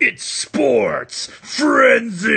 It's Sports Frenzy!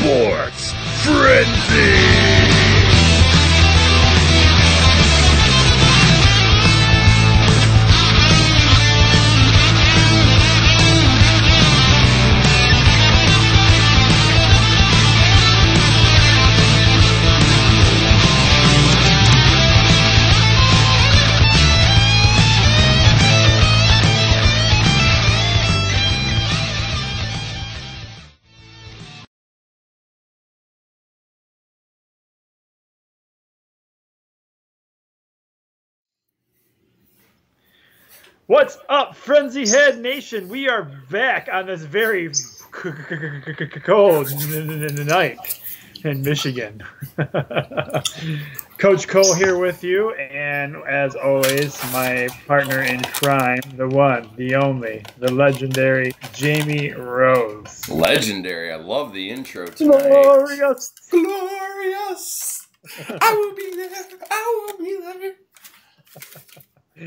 Sports Frenzy! What's up, Frenzy Head Nation? We are back on this very cold night in Michigan. Coach Cole here with you, and as always, my partner in crime, the one, the only, the legendary Jamie Rose. Legendary. I love the intro tonight. Glorious! Glorious! I will be there. I will be there.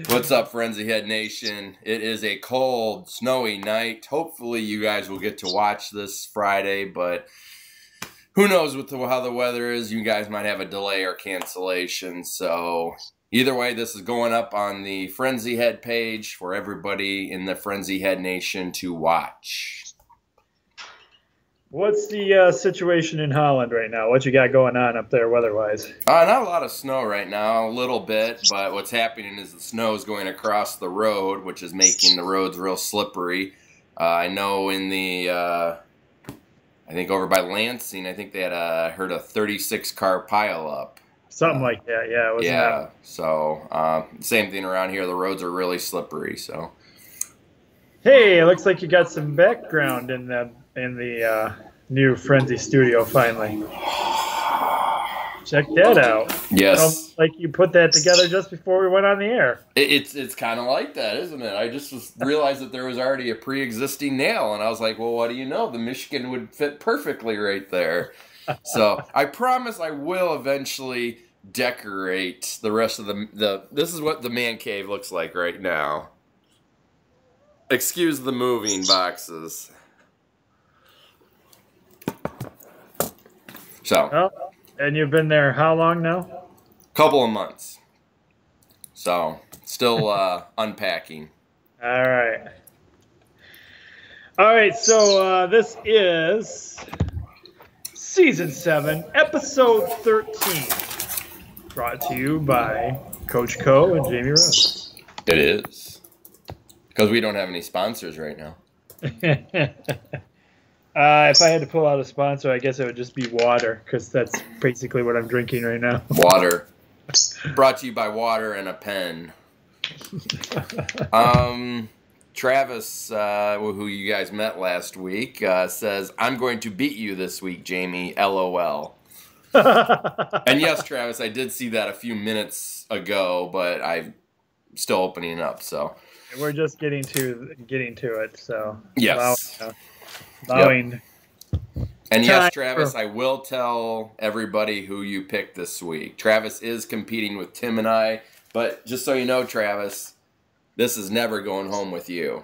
What's up, Frenzy Head Nation? It is a cold, snowy night. Hopefully you guys will get to watch this Friday, but who knows how the weather is. You guys might have a delay or cancellation. So either way, this is going up on the Frenzy Head page for everybody in the Frenzy Head Nation to watch. What's the situation in Holland right now? What you got going on up there weather-wise? Not a lot of snow right now, a little bit, but what's happening is the snow is going across the road, which is making the roads real slippery. I know in the, I think over by Lansing, I think they had heard a 36-car pileup. Something like that, yeah. Yeah, so same thing around here. The roads are really slippery, so. Hey, it looks like you got some background in the new Frenzy studio finally. Check that out. Yes. Like you put that together just before we went on the air. It's kind of like that, isn't it? I just realized that there was already a pre-existing nail, and I was like, well, what do you know? The Michigan would fit perfectly right there. So I promise I will eventually decorate the rest of the this is what the man cave looks like right now. Excuse the moving boxes. So, Well, and you've been there how long now? Couple of months. So, still unpacking. All right. All right, so this is Season 7, Episode 13. Brought to you by Coach Co and Jamie Rose. It is. Because we don't have any sponsors right now. If I had to pull out a sponsor, I guess it would just be water, because that's basically what I'm drinking right now. Water. Brought to you by water and a pen. Travis, who you guys met last week, says, I'm going to beat you this week, Jamie, LOL. And yes, Travis, I did see that a few minutes ago, but I'm still opening up. So we're just getting to it. So yes, allowing. Yep. And yes, Travis, I will tell everybody who you picked this week. Travis is competing with Tim and I, but just so you know, Travis, this is never going home with you.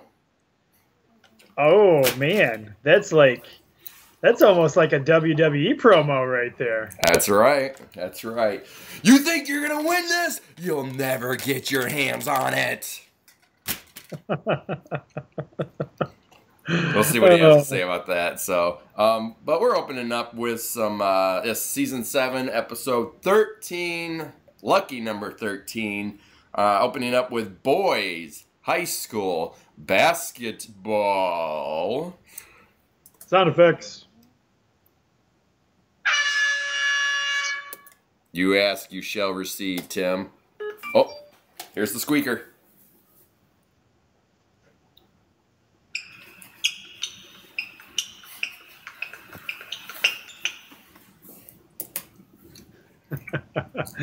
Oh man, that's almost like a WWE promo right there. That's right. That's right. You think you're gonna win this? You'll never get your hands on it. We'll see what he has to say about that. So, but we're opening up with some season 7, episode 13, lucky number 13. Opening up with boys high school basketball. Sound effects. You ask, you shall receive, Tim. Oh, here's the squeaker.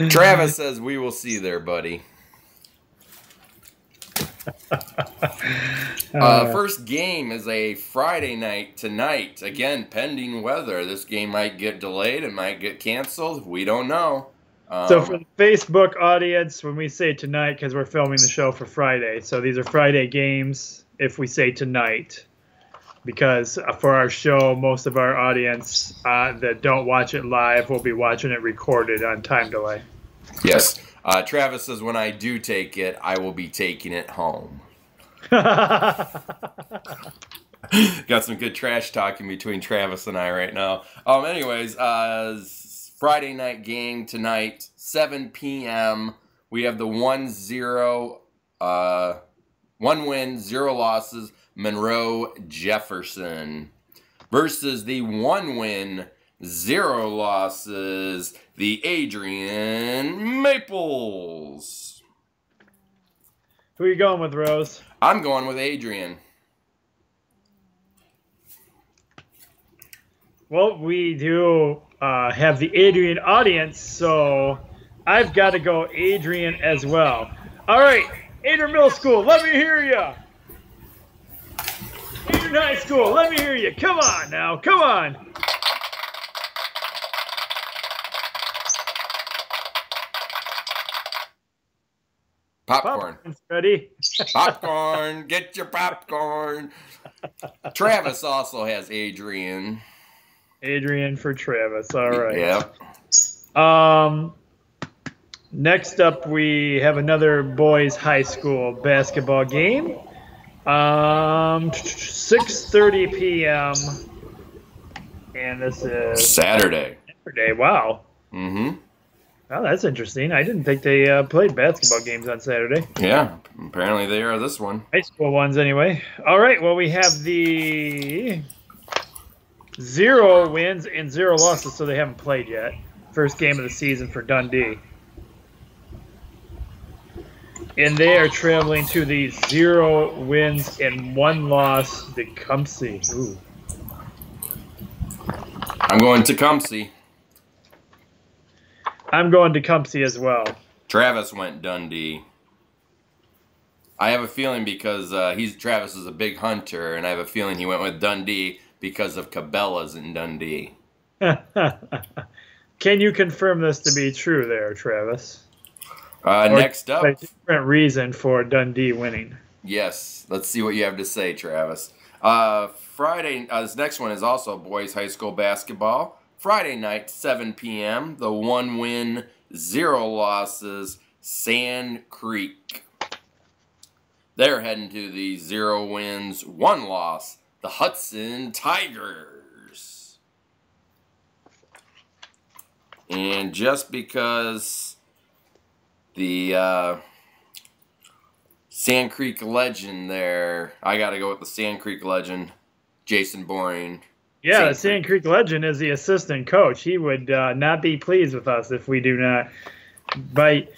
Travis says we will see there, buddy. First game is a Friday night tonight. Again, pending weather. This game might get delayed. It might get canceled. We don't know. So for the Facebook audience, when we say tonight, because we're filming the show for Friday, so these are Friday games if we say tonight. Because for our show, most of our audience that don't watch it live will be watching it recorded on time delay. Yes. Travis says, when I do take it, I will be taking it home. Got some good trash talking between Travis and I right now. Anyways, Friday night game tonight, 7 p.m. We have the 1-0, 1 win, 0 losses, Monroe Jefferson versus the 1 win, 0 losses, the Adrian Maples. Who are you going with, Rose? I'm going with Adrian. Well, we do have the Adrian audience, so I've got to go Adrian as well. All right, Adrian Middle School, let me hear you. Adrian High School, let me hear you. Come on now, come on. Popcorn. Popcorn's ready. Popcorn. Get your popcorn. Travis also has Adrian. Adrian for Travis. All right. Yep. Next up, we have another boys' high school basketball game. 6:30 p.m. And this is Saturday. Wow. Mm-hmm. Oh, that's interesting. I didn't think they played basketball games on Saturday. Yeah, apparently they are this one. High school ones, anyway. All right, well, we have the 0 wins and 0 losses, so they haven't played yet. First game of the season for Dundee. And they are traveling to the 0 wins and 1 loss, Tecumseh. Ooh. I'm going Tecumseh. I'm going Tecumseh as well. Travis went Dundee. I have a feeling because Travis is a big hunter, and I have a feeling he went with Dundee because of Cabela's in Dundee. Can you confirm this to be true there, Travis? Next up. A different reason for Dundee winning. Yes. Let's see what you have to say, Travis. Friday, this next one is also boys high school basketball. Friday night, 7 p.m., the 1 win, 0 losses, Sand Creek. They're heading to the 0 wins, 1 loss, the Hudson Tigers. And just because the Sand Creek legend there, I got to go with the Sand Creek legend, Jason Boring. Yeah, the Sand Creek legend is the assistant coach. He would not be pleased with us if we do not. By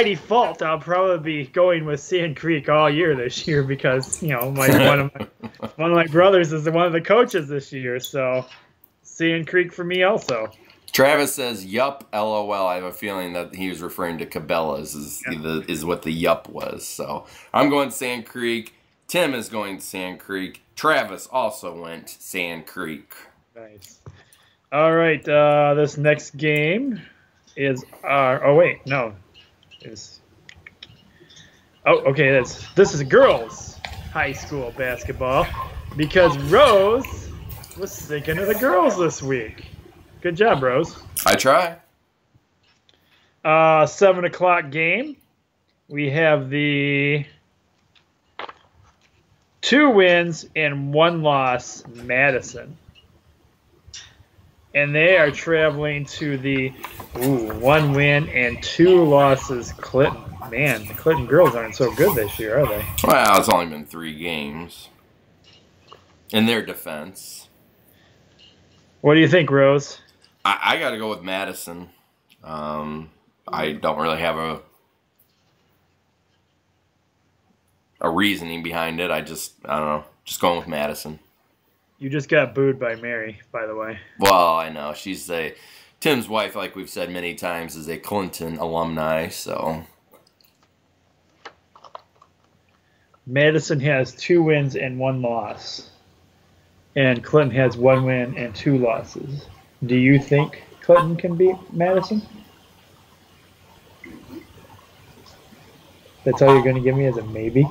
default, I'll probably be going with Sand Creek all year this year because one of my brothers is one of the coaches this year. So Sand Creek for me also. Travis says, yup, LOL. I have a feeling that he was referring to Cabela's is what the yup was. So I'm going Sand Creek. Tim is going Sand Creek. Travis also went Sand Creek. Nice. All right, this next game is okay, this is girls high school basketball because Rose was thinking of the girls this week. Good job, Rose. I try. 7 o'clock game. We have the 2 wins and 1 loss Madison. And they are traveling to the 1 win and 2 losses Clinton. Man, the Clinton girls aren't so good this year, are they? Well, it's only been 3 games. In their defense. What do you think, Rose? I got to go with Madison. I don't really have a reasoning behind it. I don't know. Just going with Madison. You just got booed by Mary, by the way. Well, I know. Tim's wife, like we've said many times, is a Clinton alumni, so. Madison has 2 wins and 1 loss. And Clinton has 1 win and 2 losses. Do you think Clinton can beat Madison? That's all you're going to give me as a maybe?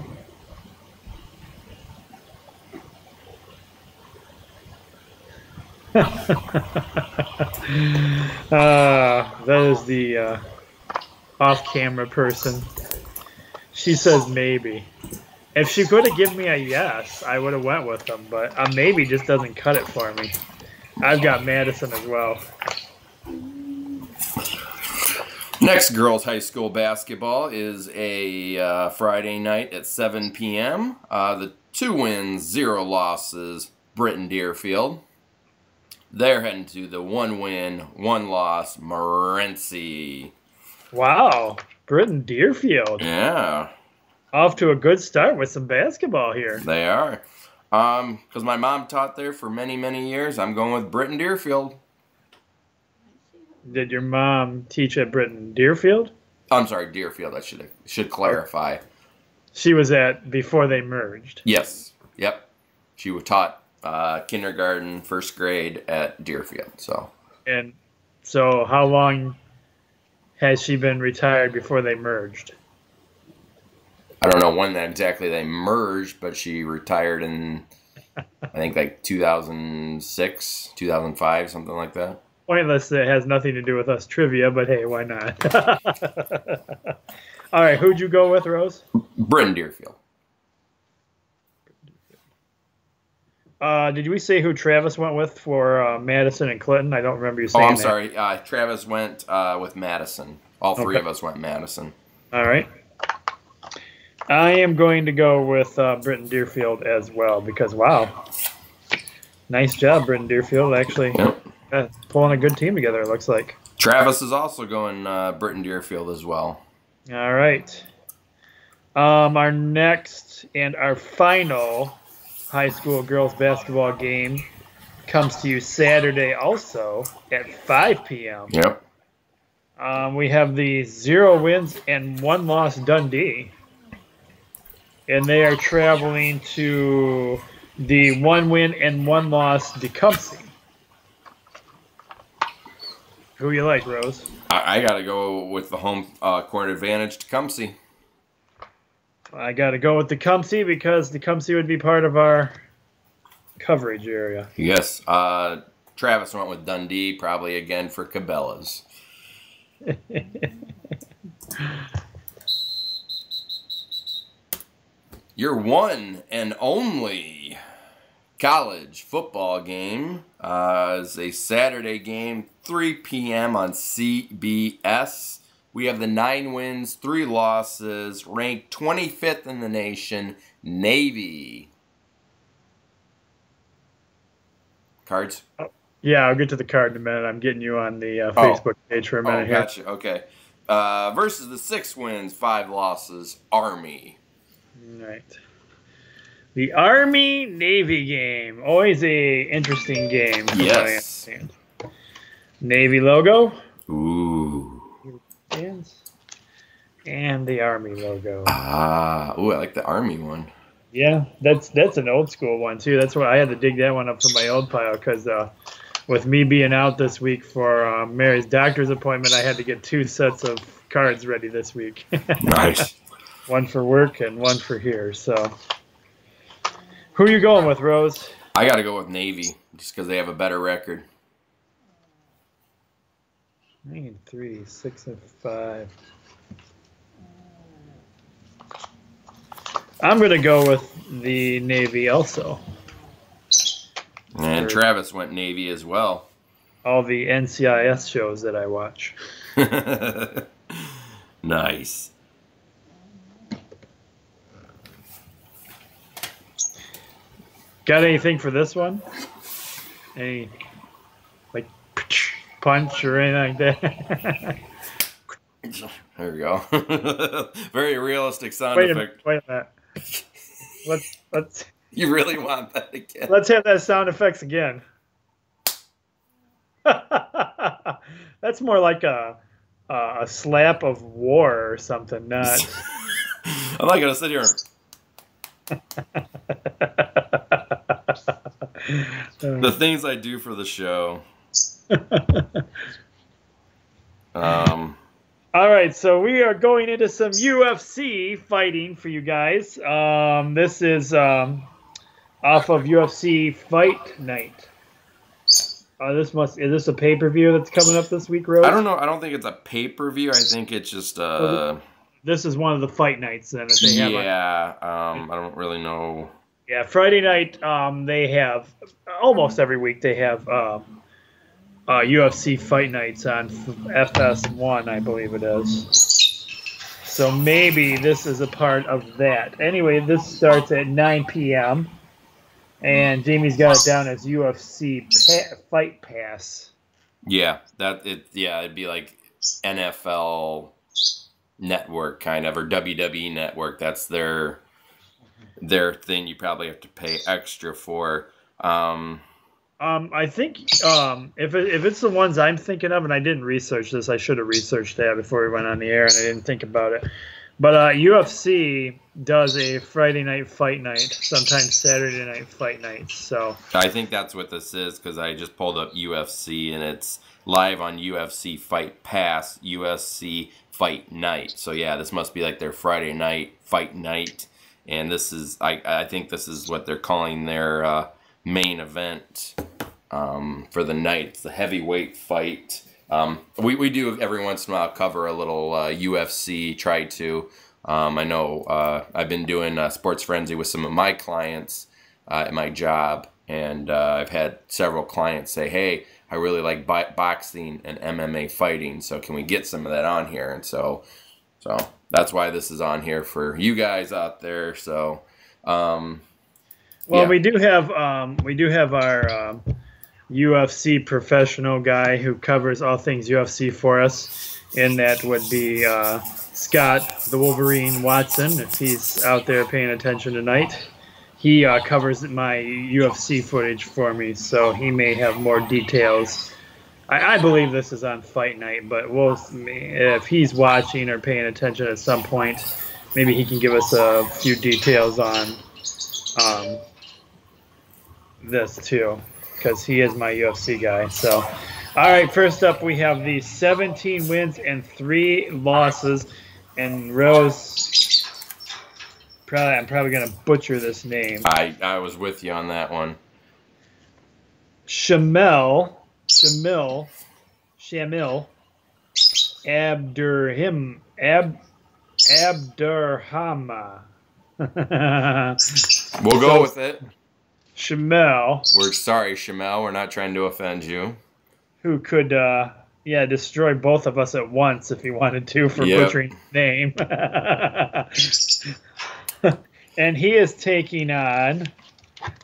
That is the off-camera person. She says maybe. If she could have given me a yes, I would have went with them, but a maybe just doesn't cut it for me. I've got Madison as well. Next girls high school basketball is a Friday night at 7 p.m. The 2 wins, 0 losses, Britton Deerfield. They're heading to the 1 win, 1 loss, Morenci. Wow, Britton Deerfield. Yeah. Off to a good start with some basketball here. They are. Because my mom taught there for many, many years. I'm going with Britton Deerfield. Did your mom teach at Britton Deerfield? I'm sorry, Deerfield. I should clarify. She was at before they merged. Yes. Yep. She taught kindergarten, 1st grade at Deerfield. And so how long has she been retired before they merged? I don't know when exactly they merged, but she retired in, I think, like 2006, 2005, something like that. Pointless. It has nothing to do with us trivia, but hey, why not? All right, who'd you go with, Rose? Britton Deerfield. Did we say who Travis went with for Madison and Clinton? I don't remember you saying that. Oh, I'm sorry. Travis went with Madison. All 3 of us went Madison. All right. I am going to go with Britton Deerfield as well because, wow, nice job, Britton Deerfield. Actually, pulling a good team together, it looks like. Travis is also going Britton Deerfield as well. All right. Our next and our final high school girls basketball game comes to you Saturday also at 5 p.m. Yep. We have the 0 wins and 1 loss Dundee. And they are traveling to the 1 win and 1 loss Tecumseh. Who you like, Rose? I got to go with the home court advantage, Tecumseh. I got to go with Tecumseh because Tecumseh would be part of our coverage area. Yes. Travis went with Dundee, probably again for Cabela's. Your one and only college football game is a Saturday game, 3 p.m. on CBS. We have the 9 wins, 3 losses, ranked 25th in the nation, Navy. Cards? Yeah, I'll get to the card in a minute. I'm getting you on the Facebook page for a minute here. Gotcha. Okay. Versus the 6 wins, 5 losses, Army. Right. The Army-Navy game. Always a interesting game. from what I Yes. understand. Navy logo. Ooh. And the Army logo. Ooh, I like the Army one. Yeah, that's an old school one too. That's why I had to dig that one up from my old pile because with me being out this week for Mary's doctor's appointment, I had to get 2 sets of cards ready this week. Nice. One for work and one for here. So, who are you going with, Rose? I got to go with Navy just because they have a better record. 9, 3, 6, and 5. I'm gonna go with the Navy also. And Travis went Navy as well. All the NCIS shows that I watch. Nice. Got anything for this one? Any like punch or anything like that? There we go. Very realistic sound wait a effect. minute. Let's You really want that again? let's have that sound effects again. That's more like a slap of war or something, not. I'm not gonna sit here. The things I do for the show. All right, so we are going into some UFC fighting for you guys. This is off of UFC Fight Night. Is this a pay-per-view that's coming up this week, Rose? I don't know. I don't think it's a pay-per-view. I think it's just This is one of the fight nights then that they have. Yeah. I don't really know. Yeah, Friday night. They have almost every week. They have UFC Fight Nights on FS1, I believe it is. So maybe this is a part of that. Anyway, this starts at 9 p.m. And Jamie's got it down as UFC Fight Pass. Yeah, it'd be like NFL Network kind of, or WWE Network. That's their thing. You probably have to pay extra for. I think if it's the ones I'm thinking of, and I didn't research this, I should have researched that before we went on the air, and I didn't think about it. But UFC does a Friday night fight night, sometimes Saturday night fight nights. So I think that's what this is because I just pulled up UFC and it's live on UFC Fight Pass, UFC Fight Night. So yeah, this must be like their Friday night fight night, and this is I think this is what they're calling their main event for the night. It's the heavyweight fight. We do every once in a while cover a little UFC, try to. I know I've been doing Sports Frenzy with some of my clients at my job, and I've had several clients say, hey, I really like boxing and MMA fighting, so can we get some of that on here? And so that's why this is on here for you guys out there. So, well, yeah. we do have our UFC professional guy who covers all things UFC for us, and that would be Scott the Wolverine Watson. If he's out there paying attention tonight, he covers my UFC footage for me, so he may have more details. I believe this is on Fight Night, but if he's watching or paying attention at some point, maybe he can give us a few details on this too, because he is my UFC guy. So, all right, first up we have the 17 wins and 3 losses, and Rose, I'm probably gonna butcher this name. I was with you on that one. Shamil Abdurhama. We'll go with it. Shamel, We're sorry, Shamel. We're not trying to offend you. who could destroy both of us at once if he wanted to for Yep. butchering his name. And he is taking on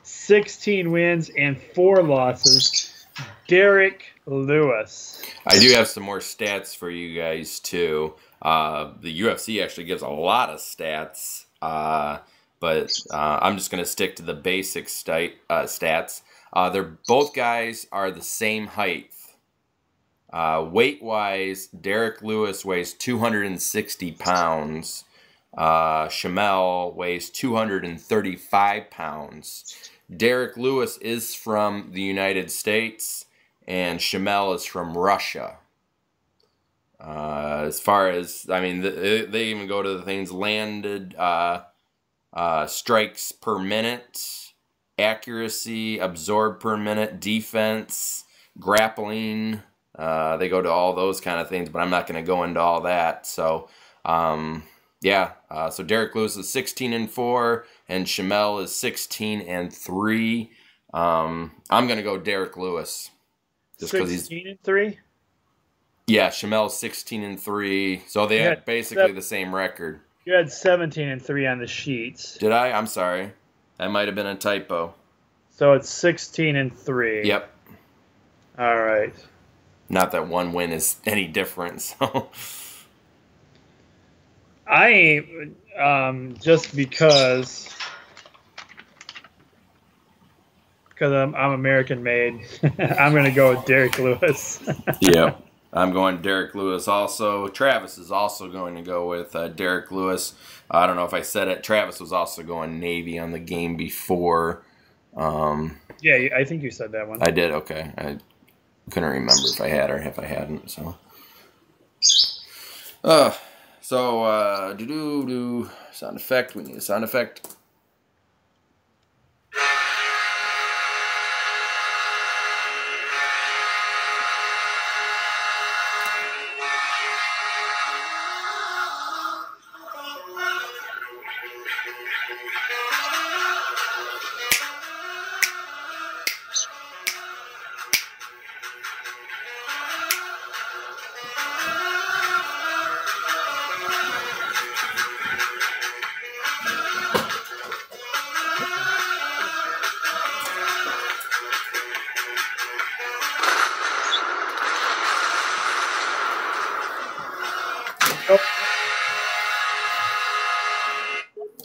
16 wins and 4 losses, Derek Lewis. I do have some more stats for you guys too. The UFC actually gives a lot of stats but I'm just going to stick to the basic stats. They're both guys are the same height. Weight-wise, Derek Lewis weighs 260 pounds. Shamel weighs 235 pounds. Derek Lewis is from the United States, and Shamel is from Russia. As far as, I mean, they even go to the things landed strikes per minute, accuracy, absorbed per minute, defense, grappling. They go to all those kind of things, but I'm not going to go into all that. So, yeah. So Derek Lewis is 16-4, and Shamel is 16-3. I'm going to go Derek Lewis, just because he's 16-3. Yeah, Shamel's 16-3. So they had basically the same record. You had 17-3 on the sheets. Did I? I'm sorry. That might have been a typo. So it's 16-3. Yep. All right. Not that one win is any different. So. Just because I'm American made, I'm going to go with Derek Lewis. Yeah. I'm going Derek Lewis also. Travis is also going to go with Derek Lewis. I don't know if I said it. Travis was also going Navy on the game before. Yeah, I think you said that one. I did, okay. I couldn't remember if I had or if I hadn't. So, sound effect. We need a sound effect.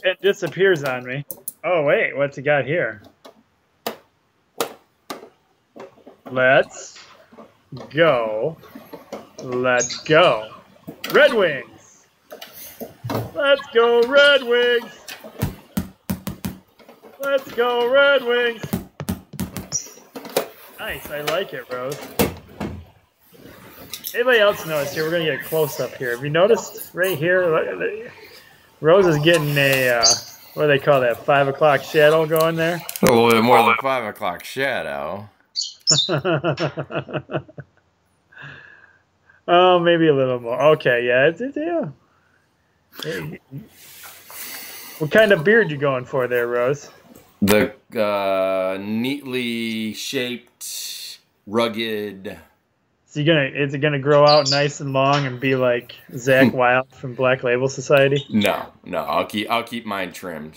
It disappears on me. Oh, wait. What's he got here? Let's go. Let's go. Red Wings. Let's go, Red Wings. Let's go, Red Wings. Nice. I like it, Rose. Anybody else notice here? We're going to get a close-up here. Have you noticed right here? Rose is getting a, what do they call that, 5 o'clock shadow going there? A little bit more than 5 o'clock shadow. Oh, maybe a little more. Okay, yeah. Yeah. Hey. What kind of beard you going for there, Rose? The neatly shaped, rugged... Is it gonna grow out nice and long and be like Zach Wilde from Black Label Society? No. I'll keep mine trimmed.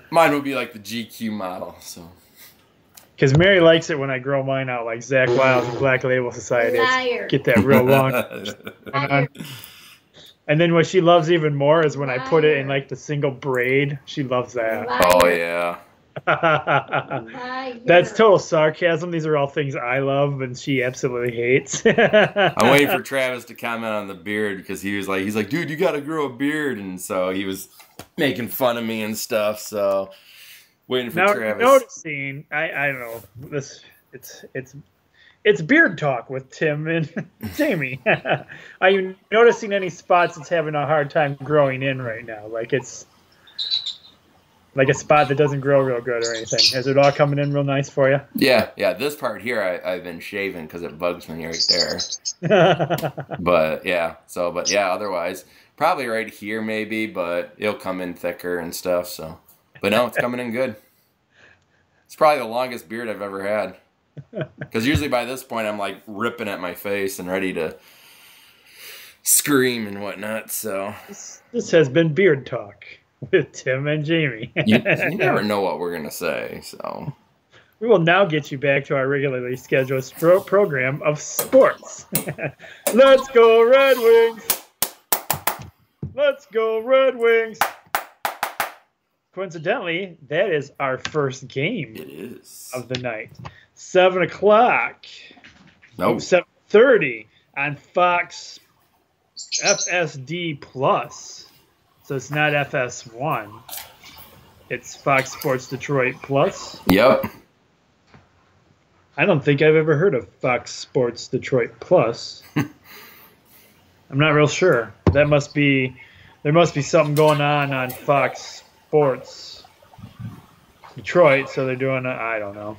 Mine will be like the GQ model. So. Because Mary likes it when I grow mine out like Zach Wilde from Black Label Society. Get that real long. And then what she loves even more is when I put it in like the single braid. She loves that. Oh yeah. That's total sarcasm. These are all things I love and she absolutely hates. I'm waiting for Travis to comment on the beard because he's like, dude, you got to grow a beard, and so he was making fun of me and stuff. So waiting for Travis. Noticing, I don't know this. It's beard talk with Tim and Jamie. Are you noticing any spots it's having a hard time growing in right now? Like it's. Like a spot that doesn't grow real good or anything. Is it all coming in real nice for you? Yeah. This part here I've been shaving because it bugs me right there. But yeah, otherwise probably right here maybe, but it'll come in thicker and stuff. So, but no, it's coming in good. It's probably the longest beard I've ever had. Because usually by this point I'm like ripping at my face and ready to scream and whatnot. So this has been Beard Talk with Tim and Jamie. you never know what we're gonna say, so we will now get you back to our regularly scheduled program of sports. Let's go Red Wings! Let's go Red Wings! coincidentally, that is our first game It is. of the night. 7 o'clock. No. 7:30 on Fox FSD Plus. So it's not FS1. It's Fox Sports Detroit Plus. Yep. I don't think I've ever heard of Fox Sports Detroit Plus. I'm not real sure. There must be something going on Fox Sports Detroit, so they're doing I don't know.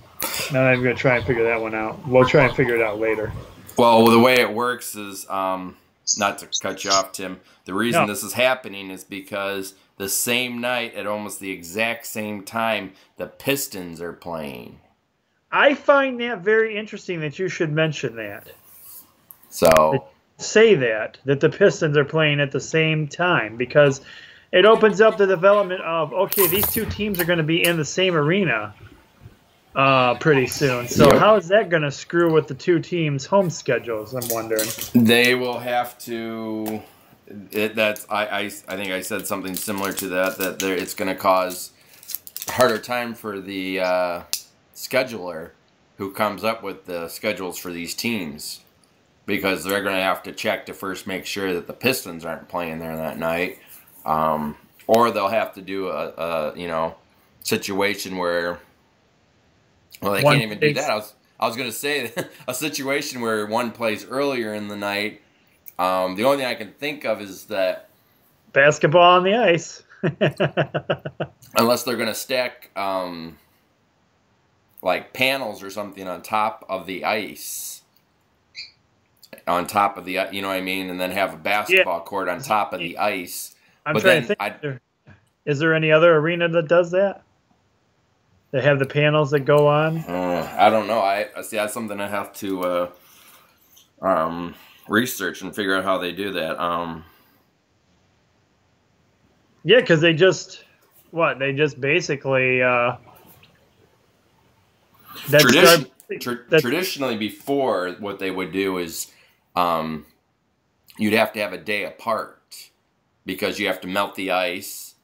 Now I'm going to try and figure that one out. We'll try and figure it out later. Well, the way it works is, not to cut you off, Tim, the reason this is happening is because the same night at almost the exact same time, the Pistons are playing. I find that very interesting that you should mention that. So Say that the Pistons are playing at the same time, because it opens up the development of, okay, these two teams are going to be in the same arena pretty soon. So how is that going to screw with the two teams' home schedules, I'm wondering? they will have to. I think I said something similar to that it's going to cause a harder time for the scheduler who comes up with the schedules for these teams, because they're going to have to check to first make sure that the Pistons aren't playing there that night, or they'll have to do a situation where, well, they can't even do that. I was going to say a situation where one plays earlier in the night. The only thing I can think of is that basketball on the ice. unless they're going to stack like panels or something on top of the ice, you know what I mean, and then have a basketball court on top of the ice. I'm trying to think. Is there any other arena that does that? They have the panels that go on? I don't know. I see. That's something I have to research and figure out how they do that. Yeah, because they just basically traditionally before, what they would do is you'd have to have a day apart, because you have to melt the ice,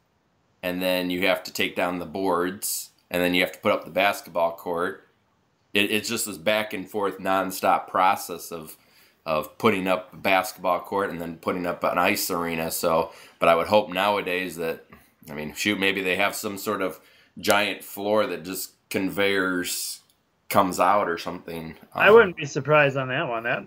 and then you have to take down the boards, and then you have to put up the basketball court. It's just this back and forth nonstop process of putting up a basketball court and then putting up an ice arena. So, but I would hope nowadays that, I mean, shoot, maybe they have some sort of giant floor that just conveyors comes out or something. I wouldn't be surprised on that one. I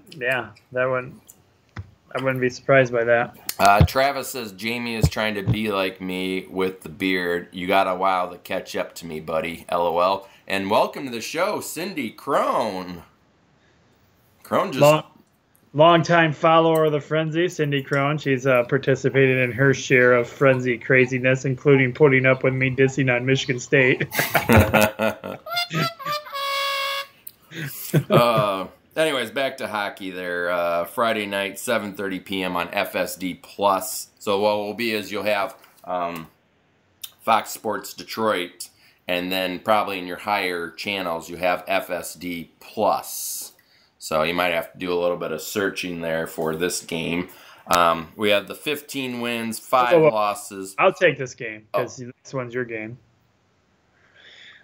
wouldn't be surprised by that. Travis says, Jamie is trying to be like me with the beard. You got a while to catch up to me, buddy. LOL. And welcome to the show, Cindy Crone. Crone just... Long-time follower of the Frenzy, Cindy Crone. She's participated in her share of Frenzy craziness, including putting up with me dissing on Michigan State. Anyways, back to hockey there. Friday night, 7:30 p.m. on FSD Plus. So what will be is you'll have Fox Sports Detroit, and then probably in your higher channels you have FSD Plus. So you might have to do a little bit of searching there for this game. We have the 15 wins, 5 losses. I'll take this game because this one's your game.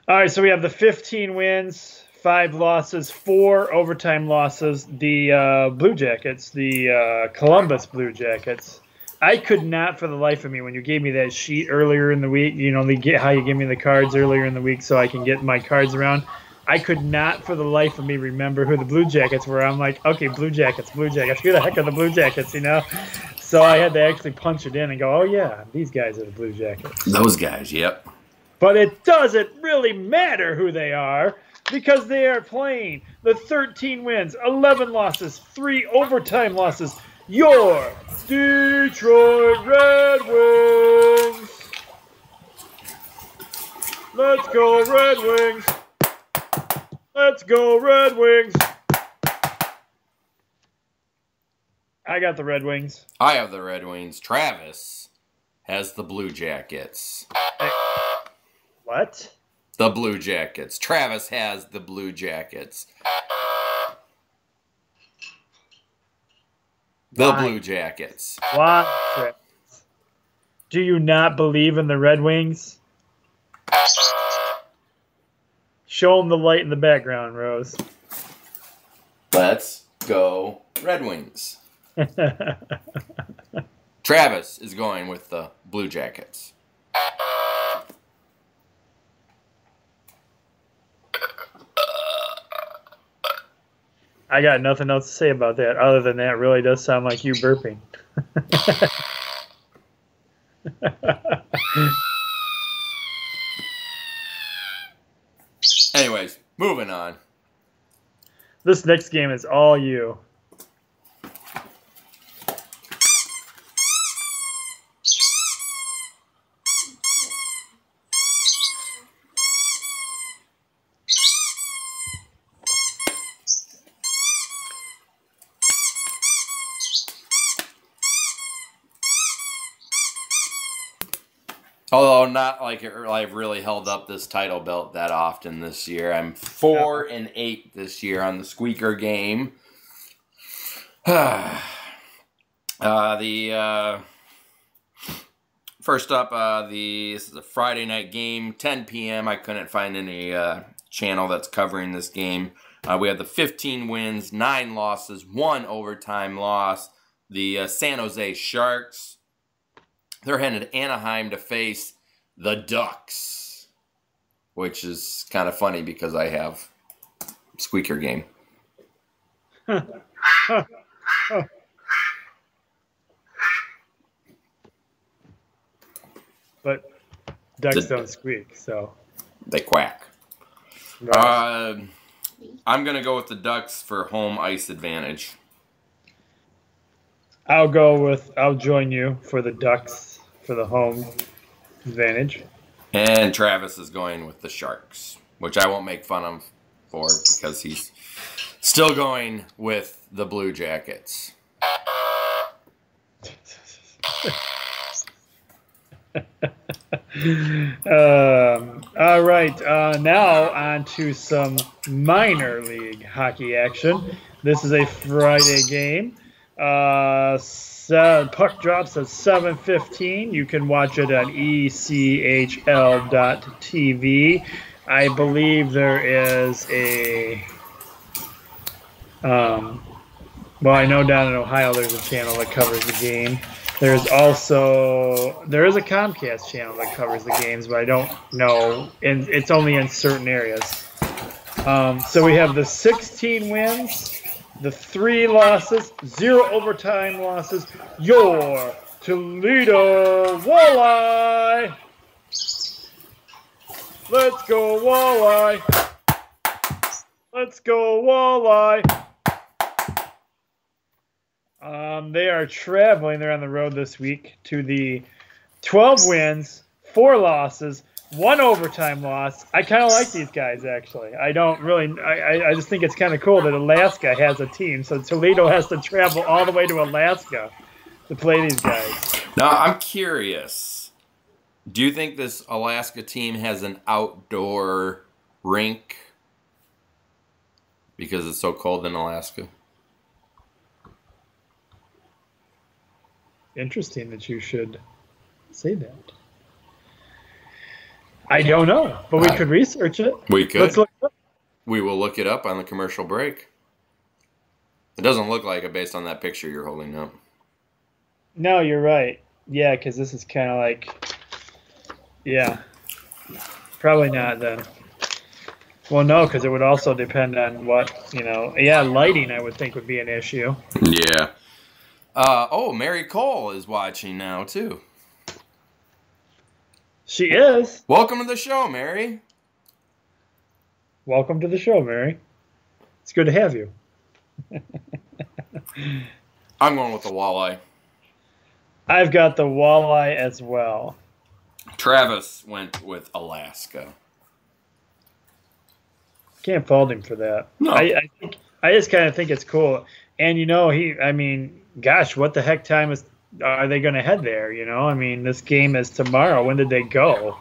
All right, so we have the 15 wins, 5 losses, 4 overtime losses. The Blue Jackets, the Columbus Blue Jackets. I could not, for the life of me, when you gave me that sheet earlier in the week, you know, how you give me the cards earlier in the week so I can get my cards around. I could not, for the life of me, remember who the Blue Jackets were. I'm like, okay, Blue Jackets. Who the heck are the Blue Jackets, you know? So I had to actually punch it in and go, oh, yeah, these guys are the Blue Jackets. Those guys, yep. But it doesn't really matter who they are, because they are playing the 13 wins, 11 losses, 3 overtime losses. Your Detroit Red Wings. Let's go, Red Wings. Let's go, Red Wings. I got the Red Wings. I have the Red Wings. Travis has the Blue Jackets. What? The Blue Jackets. Travis has the Blue Jackets. The Blue Jackets. Why, Travis? Do you not believe in the Red Wings? Show them the light in the background, Rose. Let's go Red Wings. Travis is going with the Blue Jackets. I got nothing else to say about that other than that really does sound like you burping. Anyways, moving on. This next game is all you. Although not like I've really held up this title belt that often this year. I'm 4-8 this year on the Squeaker game. The first up, this is a Friday night game, 10 p.m. I couldn't find any channel that's covering this game. We have the 15 wins, 9 losses, 1 overtime loss. The San Jose Sharks. They're headed to Anaheim to face the Ducks, which is kind of funny because I have Squeaker game. But ducks don't squeak, so. They quack. Right. I'm going to go with the Ducks for home ice advantage. I'll join you for the Ducks for the home advantage. And Travis is going with the Sharks, which I won't make fun of for because he's still going with the Blue Jackets. All right, now on to some minor league hockey action. This is a Friday game. Puck drops at 7:15. You can watch it on ECHL.tv. I believe there is a well, I know down in Ohio there's a channel that covers the game. There is a Comcast channel that covers the games, but I don't know, and it's only in certain areas. So we have the 16 wins, the 3 losses, 0 overtime losses. Your Toledo Walleye. Let's go Walleye. Let's go Walleye. They are traveling. They're on the road this week to the 12 wins, 4 losses, 1 overtime loss. I kind of like these guys, actually. I don't really. I just think it's kind of cool that Alaska has a team, so Toledo has to travel all the way to Alaska to play these guys. Now, I'm curious. Do you think this Alaska team has an outdoor rink because it's so cold in Alaska? Interesting that you should say that. I don't know, but we could research it. We could. Let's look it up. We will look it up on the commercial break. It doesn't look like it based on that picture you're holding up. No, you're right. Yeah, because this is kind of like, yeah, probably not then. Well, no, because it would also depend on what, yeah, lighting I would think would be an issue. Yeah. Mary Cole is watching now, too. She is. Welcome to the show, Mary. Welcome to the show, Mary. It's good to have you. I'm going with the Walleye. I've got the Walleye as well. Travis went with Alaska. Can't fault him for that. No. I just kind of think it's cool. And, gosh, what the heck time are they going to head there? This game is tomorrow. When did they go?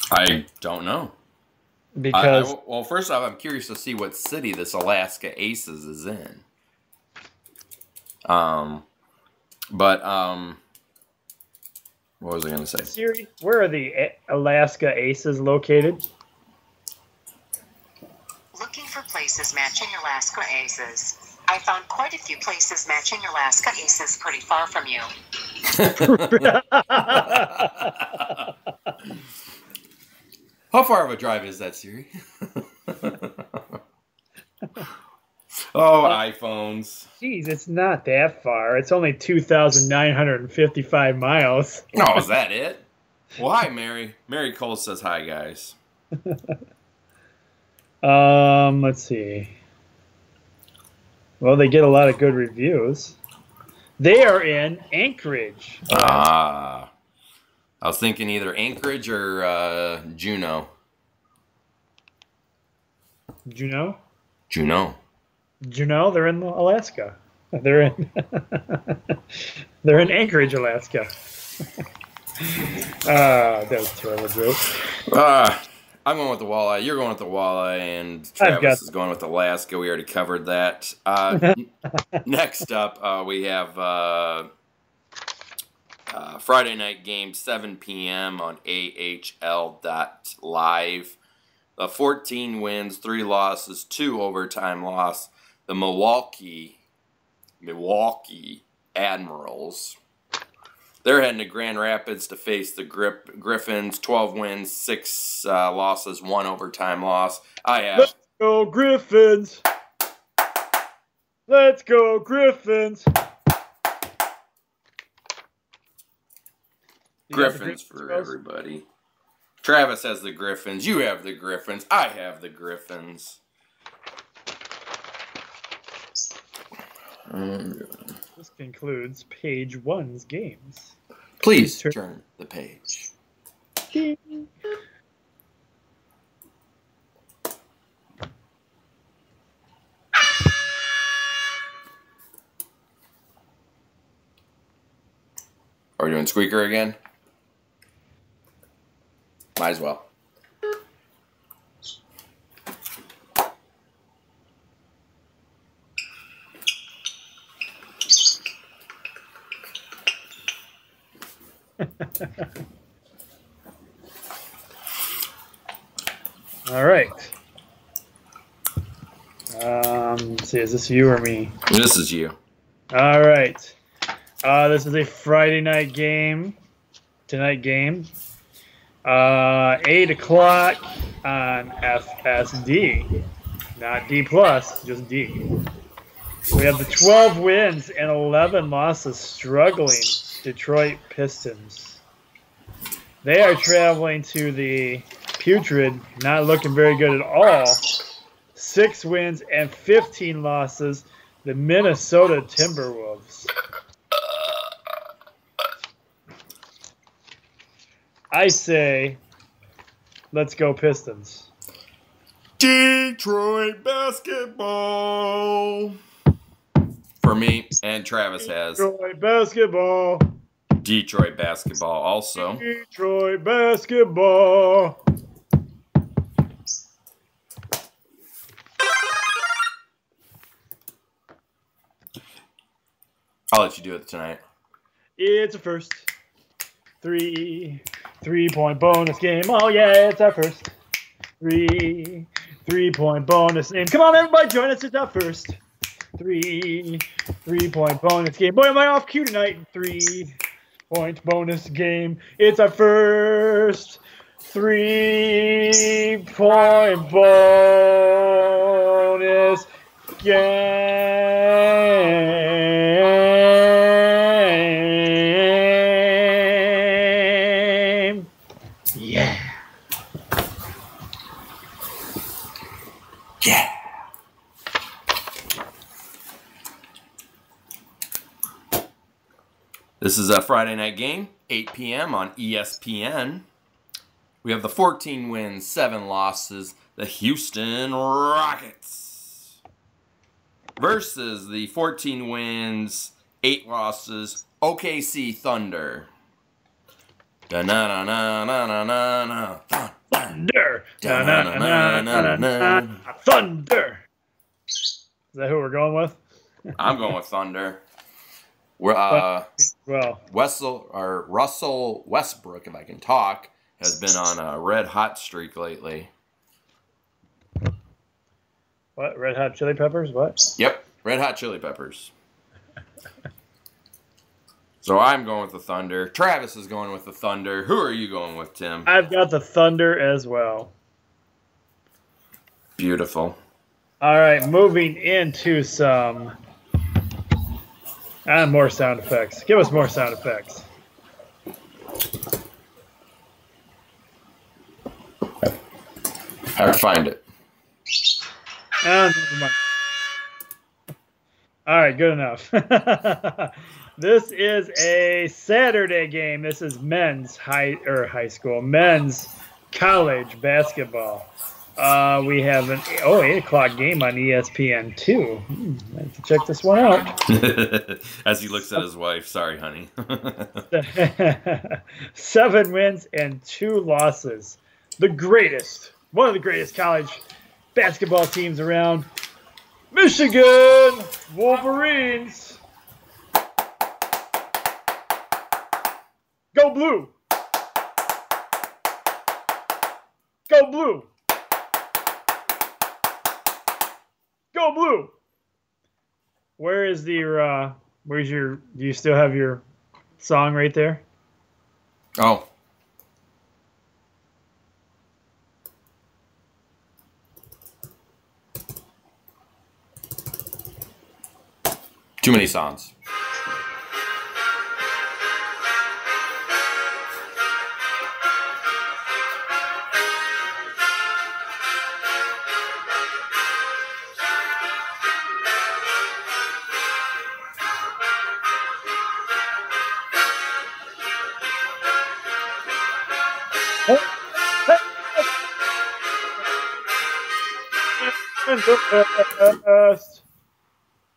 I don't know. Because well, first off, I'm curious to see what city this Alaska Aces is in. What was I going to say? Siri, where are the Alaska Aces located? places matching Alaska Aces. I found quite a few places matching Alaska Aces pretty far from you. How far of a drive is that, Siri? Oh, iPhones. Jeez, it's not that far. It's only 2,955 miles. Oh, is that it? Well, hi, Mary. Mary Cole says hi, guys. Let's see. Well, they get a lot of good reviews. They are in Anchorage. I was thinking either Anchorage or Juneau. Juneau? Juneau. Juneau? They're in Alaska. They're in Anchorage, Alaska. That was a terrible joke. I'm going with the walleye. You're going with the walleye, and Travis is going with Alaska. We already covered that. Next up, we have Friday night game, 7 p.m. on AHL.live. 14 wins, 3 losses, 2 overtime loss. The Milwaukee Admirals. They're heading to Grand Rapids to face the Griffins. 12 wins, 6 losses, 1 overtime loss. Let's go Griffins! Let's go Griffins! Griffins for everybody. Travis has the Griffins. You have the Griffins. I have the Griffins. This concludes page 1's games. Please turn the page. Ding. Are we doing squeaker again? Might as well. All right. Let's see, is this you or me? This is you. All right. This is a Friday night game. Tonight game. 8 o'clock on FSD. Not D+, just D. We have the 12 wins and 11 losses struggling Detroit Pistons. They are traveling to the Putrid, not looking very good at all. 6 wins and 15 losses, the Minnesota Timberwolves. I say, let's go Pistons. Detroit basketball. For me, and Travis has. Detroit basketball. Detroit basketball also. Detroit basketball. I'll let you do it tonight. It's a first. 3-point bonus game. Oh yeah, it's our first. 3-point bonus game. Come on, everybody, join us. It's our first. 3-point bonus game. Boy, am I off cue tonight. 3-point bonus game. It's our first 3-point bonus game. Yeah. Yeah. This is a Friday night game, 8 p.m. on ESPN. We have the 14 wins, 7 losses, the Houston Rockets versus the 14 wins, 8 losses, OKC Thunder. Da-na-na-na-na-na-na. Thunder. Thunder. Is that who we're going with? I'm going with Thunder. We're, Russell Westbrook, if I can talk, has been on a red hot streak lately. What? Red Hot Chili Peppers? What? Yep, Red Hot Chili Peppers. So I'm going with the Thunder. Travis is going with the Thunder. Who are you going with, Tim? I've got the Thunder as well. Beautiful. All right, moving into some more sound effects. Give us more sound effects. I would find it. Never mind. All right, good enough. This is a Saturday game. This is men's high school, men's college basketball. We have an 8 o'clock game on ESPN2. I have to check this one out. As he looks at his wife. Sorry, honey. 7 wins and 2 losses. One of the greatest college basketball teams around. Michigan Wolverines. Go blue. Go blue. Go blue. Do you still have your song right there? Oh. Too many songs.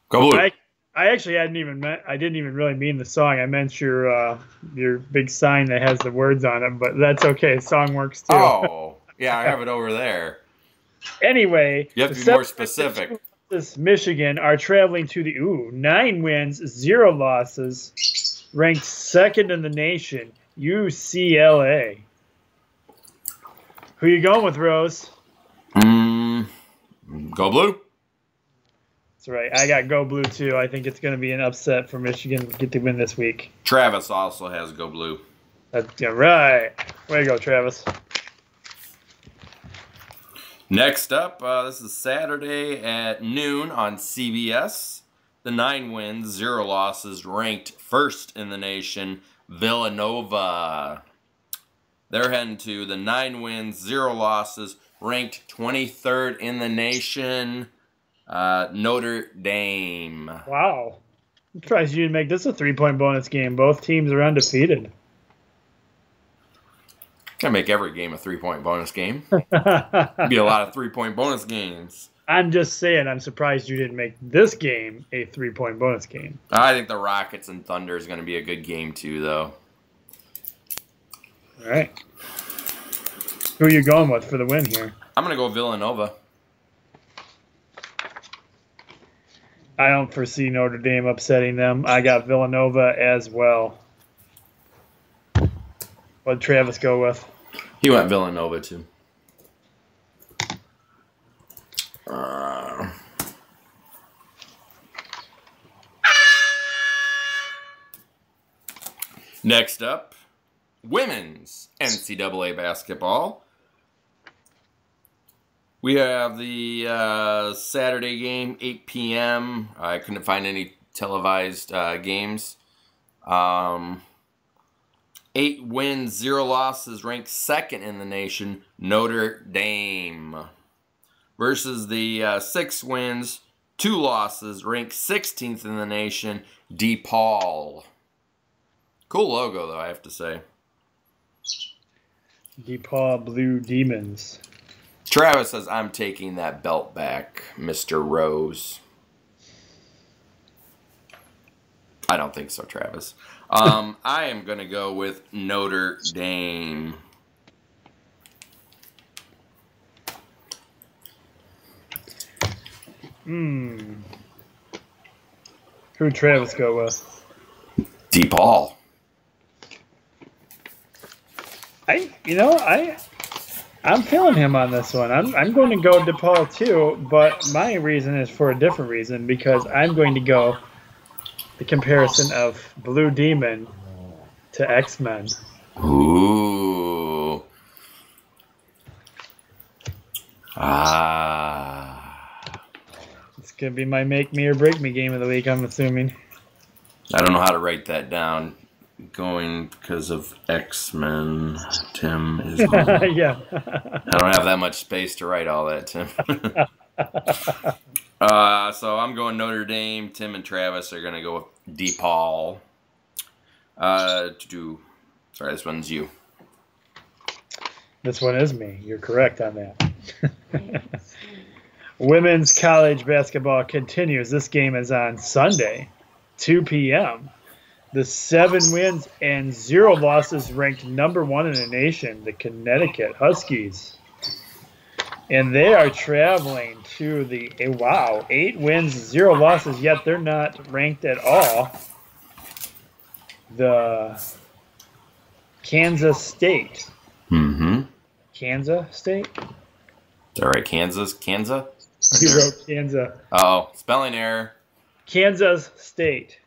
Go blue. I actually I didn't even really mean the song. I meant your big sign that has the words on it, but that's okay. Song works too. Oh, yeah, I have it over there. Anyway, you have to be more specific. Michigan are traveling to the 9 wins, 0 losses, ranked 2nd in the nation, UCLA. Who you going with, Rose? Go blue. That's right. I got go blue too. I think it's going to be an upset for Michigan to get the win this week. Travis also has go blue. That's right. Way to go, Travis. Next up, this is Saturday at noon on CBS. The 9 wins, 0 losses, ranked 1st in the nation, Villanova. They're heading to the 9 wins, 0 losses, ranked 23rd in the nation, Notre Dame. Wow. I'm surprised you didn't make this a 3-point bonus game. Both teams are undefeated. Can make every game a 3-point bonus game. Be a lot of 3-point bonus games. I'm just saying, I'm surprised you didn't make this game a 3-point bonus game. I think the Rockets and Thunder is going to be a good game too, though. All right. Who are you going with for the win here? I'm going to go Villanova. I don't foresee Notre Dame upsetting them. I got Villanova as well. What did Travis go with? He went Villanova too. Next up, women's NCAA basketball. We have the Saturday game, 8 p.m. I couldn't find any televised games. 8 wins, 0 losses, ranked 2nd in the nation, Notre Dame. Versus the 6 wins, 2 losses, ranked 16th in the nation, DePaul. Cool logo, though, I have to say. DePaul Blue Demons. Travis says, I'm taking that belt back, Mr. Rose. I don't think so, Travis. I am going to go with Notre Dame. Who'd Travis go with? DePaul. I I'm feeling him on this one. I'm going to go DePaul too, but my reason is for a different reason because I'm going to go the comparison of Blue Demon to X-Men. Ooh. It's going to be my make me or break me game of the week, I'm assuming. I don't know how to write that down. Going because of X-Men. Tim is. Yeah. I don't have that much space to write all that, Tim. So I'm going Notre Dame. Tim and Travis are going to go with DePaul. Sorry, this one's you. This one is me. You're correct on that. Women's college basketball continues. This game is on Sunday, 2 p.m. The 7 wins and 0 losses ranked number 1 in the nation, the Connecticut Huskies. And they are traveling to the, 8 wins, 0 losses, yet they're not ranked at all. The Kansas State. Mm-hmm. Kansas State? Is that right? Kansas? You wrote Kansas. Oh, spelling error. Kansas State.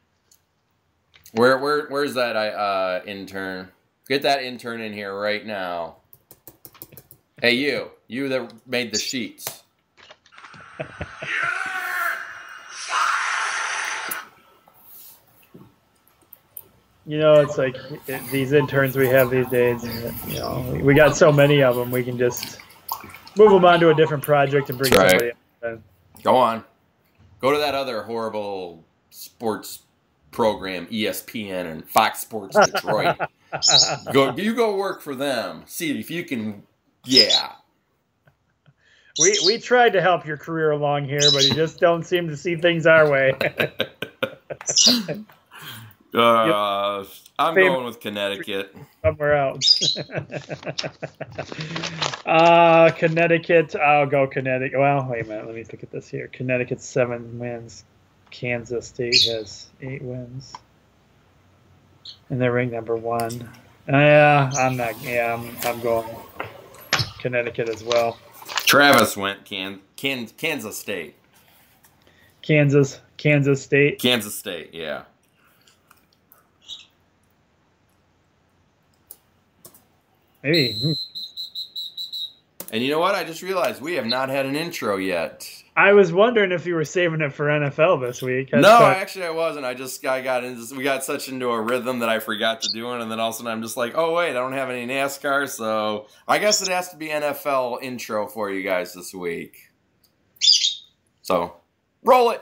Where's that intern? Get that intern in here right now. Hey, you that made the sheets. You know, it's like these interns we have these days. You know, we got so many of them. We can just move them on to a different project and bring somebody else in. Go on. Go to that other horrible sports program, ESPN and Fox Sports Detroit. Go work for them. See if you can. Yeah. We tried to help your career along here, but you just don't seem to see things our way. I'm going with Connecticut. Somewhere else. Connecticut. I'll go Connecticut. Well, wait a minute. Let me look at this here. Connecticut 7 wins. Kansas State has 8 wins, and they're ranked number 1. I'm not. Yeah, I'm going Connecticut as well. Travis went Kansas State. Kansas State. Kansas State. Yeah. Maybe. And you know what? I just realized we have not had an intro yet. I was wondering if you were saving it for NFL this week. No, actually I wasn't. We got such into a rhythm that I forgot to do it, and then all of a sudden I'm just like, oh wait, I don't have any NASCAR, so I guess it has to be NFL intro for you guys this week. So, roll it.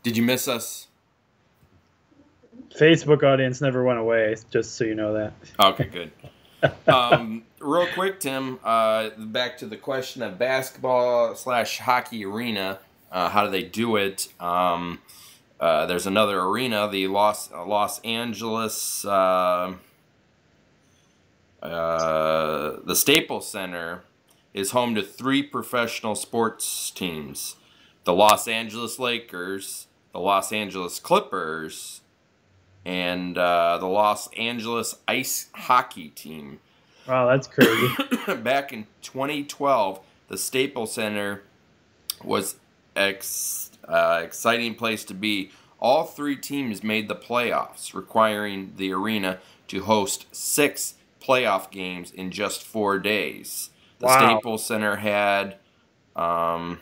Did you miss us? Facebook audience never went away, just so you know that. Okay, good. Real quick, Tim, back to the question of basketball/hockey arena. How do they do it? There's another arena, the Los Angeles, the Staples Center is home to 3 professional sports teams. The Los Angeles Lakers, the Los Angeles Clippers, and the Los Angeles Ice Hockey Team. Wow, that's crazy. Back in 2012, the Staples Center was exciting place to be. All 3 teams made the playoffs, requiring the arena to host 6 playoff games in just 4 days. The Wow. Staples Center had the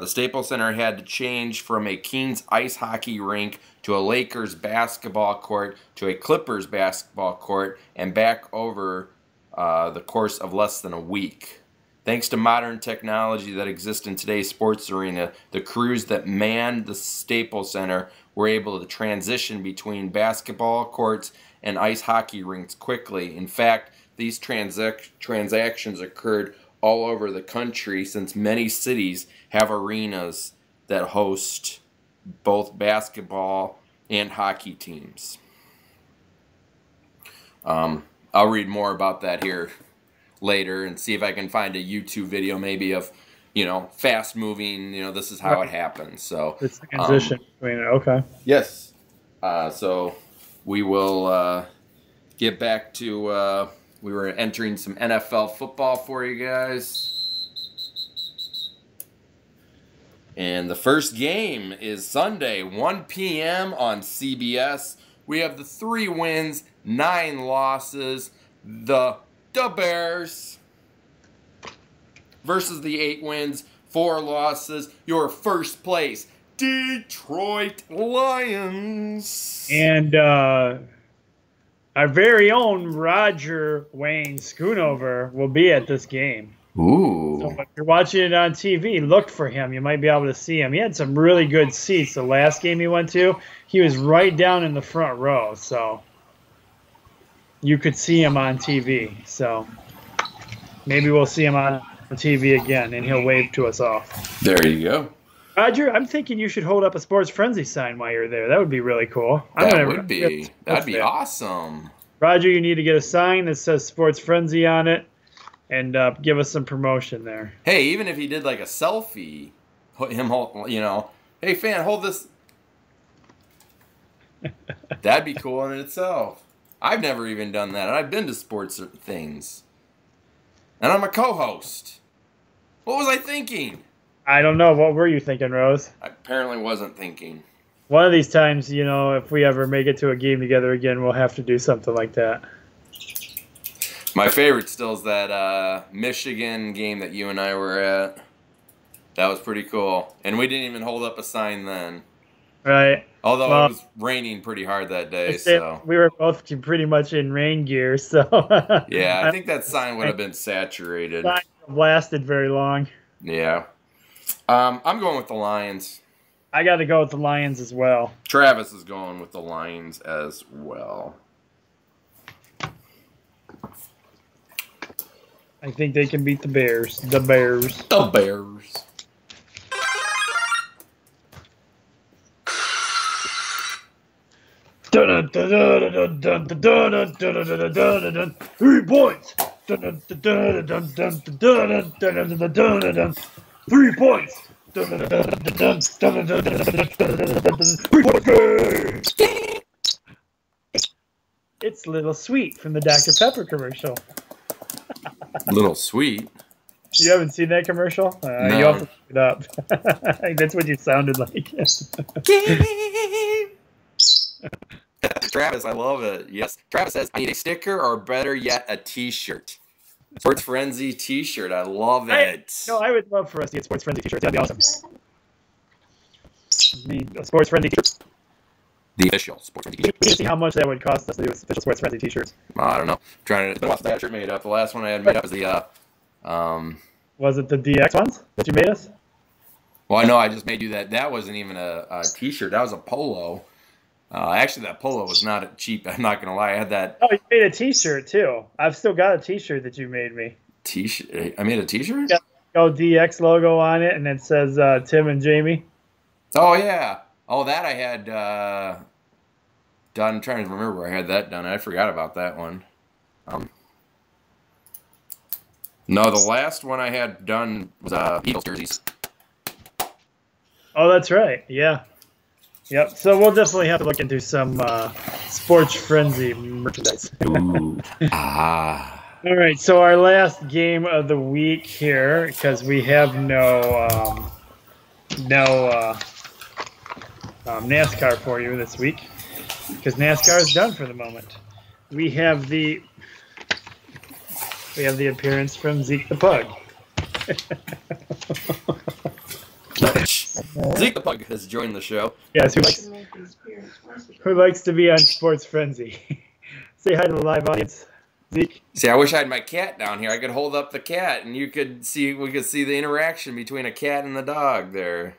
Staples Center had to change from a Kings ice hockey rink to a Lakers basketball court to a Clippers basketball court and back over the course of less than a week. Thanks to modern technology that exists in today's sports arena, the crews that manned the Staples Center were able to transition between basketball courts and ice hockey rinks quickly. In fact, these transactions occurred all over the country since many cities have arenas that host both basketball and hockey teams. I'll read more about that here later and see if I can find a YouTube video maybe of, fast moving, this is how it happens. So The transition between it. Okay. yes. So we will get back to, we were entering some NFL football for you guys. And the first game is Sunday, 1 p.m. on CBS. We have the 3 wins, 9 losses. The Bears versus the 8 wins, 4 losses. Your first place, Detroit Lions. And our very own Roger Wayne Schoonover will be at this game. Ooh. So if you're watching it on TV, look for him. You might be able to see him. He had some really good seats. The last game he went to, he was right down in the front row. So you could see him on TV. So maybe we'll see him on TV again, and he'll wave to us all. There you go. Roger, I'm thinking you should hold up a Sports Frenzy sign while you're there. That would be really cool. That'd be awesome. Roger, you need to get a sign that says Sports Frenzy on it and give us some promotion there. Hey, even if he did like a selfie, hey fan, hold this. That'd be cool in itself. I've never even done that, and I've been to sports things. And I'm a co-host. What was I thinking? I don't know. What were you thinking, Rose? I apparently wasn't thinking. One of these times, if we ever make it to a game together again, we'll have to do something like that. My favorite still is that Michigan game that you and I were at. That was pretty cool. And we didn't even hold up a sign then. Right. Although it was raining pretty hard that day, so. We were both pretty much in rain gear, so. Yeah, I think that sign would have been saturated. Not lasted very long. Yeah. I'm going with the Lions. I got to go with the Lions as well. Travis is going with the Lions as well. I think they can beat the Bears. The Bears. The Bears. Dun, dun, dun, dun, dun, dun, dun, dun, dun, dun, dun. 3 points. Dun, dun, dun, dun, dun, dun, dun, dun, dun, dun, dun, dun. 3 points. Dun, dun, dun, dun, dun, dun, dun, dun, dun. 3 points. It's Little Sweet from the Dr. Pepper commercial. Little Sweet. You haven't seen that commercial? No. You have to look it up. I think that's what you sounded like. Travis, I love it. Yes. Travis says, I need a sticker or better yet, a t-shirt. Sports Frenzy t-shirt. I love it. I would love for us to get Sports Frenzy t-shirts. That'd be awesome. The Sports Frenzy t-shirts. The official Sports Frenzy t-shirt. We need to see how much that would cost us to do official Sports Frenzy t-shirts. I don't know. Trying to watch that shirt made up. The last one I had made up was the Was it the DX ones that you made us? well, I know I just made you that. That wasn't even a t-shirt. That was a polo. Actually, that polo was not cheap. I'm not gonna lie. I had that Oh, you made a t-shirt too. I've still got a t-shirt that you made me. t-shirt. I made a t-shirt. Yeah. DX logo on it, and it says Tim and Jamie. Oh yeah. Oh, that I had done. I'm trying to remember where I had that done. I forgot about that one. No, the last one I had done was Eagles jerseys. Oh, that's right. Yeah. Yep. So we'll definitely have to look into some Sports Frenzy merchandise. Ooh. Ah. All right. So our last game of the week here, because we have no NASCAR for you this week. because NASCAR is done for the moment. We have the appearance from Zeke the Pug. Zeke the Pug has joined the show. Yes, who likes to be on Sports Frenzy. Say hi to the live audience, Zeke. See, I wish I had my cat down here. I could hold up the cat, and we could see the interaction between a cat and the dog there.